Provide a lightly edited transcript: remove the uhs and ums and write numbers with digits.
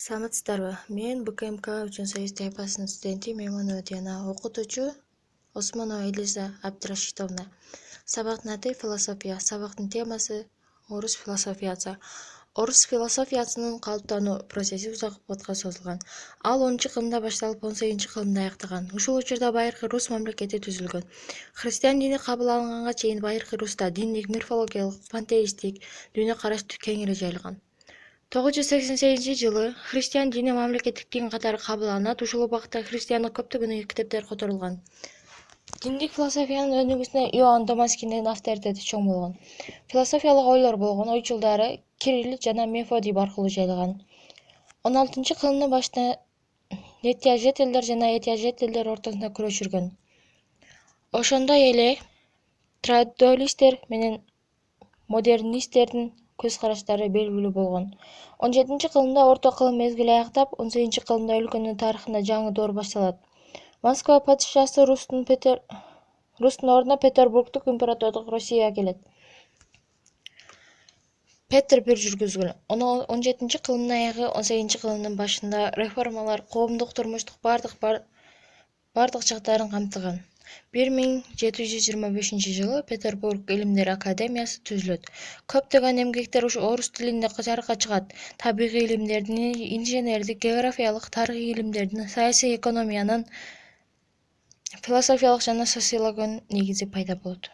Саламатсыздарбы? Мен БКМК үчүн союз тайпасынын студенти Меймонова Диана, окутуучу Осмонова Элиза Абдрашитовна. Сабактын аты философия. Сабактын темасы орус философиясы. Орус философиясынын калыптануу процесси узак убакытка созулган. Ал 10-кылымда башталып 18-кылымда аяктаган. Ушул учурда байыркы рус мамлекети түзүлгөн. Христиан дини кабыл алынганга чейин байыркы руста диндик, мифологиялык, пантеистик дүйнө караш кеңири жайылган. 988-жылы христиан дини мамлекеттик дин катары кабыл алынат. Ушул убакытта христиандык көптөгөн китептер которулган. Диндик философиянын өнүгүүсүнө Иоанн Дамаскиндин авторитети чоң болгон. Философиялык ойлор болгон ойчулдары Кирилл жана Мефодий аркылуу жайылган. 16-кылымдын башында нетяжетелдер жана этяжетелдер ортосунда күрөш жүргөн. Ошондой эле традуалисттер менен модернисттердин көз караштары белгилүү болгон. 17-кылымда орто кылым мезгили аяктап, 18-кылымда өлкөнүн тарыхында жаңы доор башталат. Москва падышасы Рустун ордуна Петербургдук императордук Россия келет. Петр I жүргүзгөн. 17-кылымдын аягы, 18-кылымдын башында реформалар коомдук турмуштук бардык жактарын камтыган. 1725-жылы Петербург илимдер академиясы түзүлөт. Көптөгөн эмгектер орус тилинде жарыкка чыгат. Табигый илимдердин, инженердик, географиялык, тарыхый илимдердин, саясий экономиянын, философиялык жана социологиянын негизи пайда болот.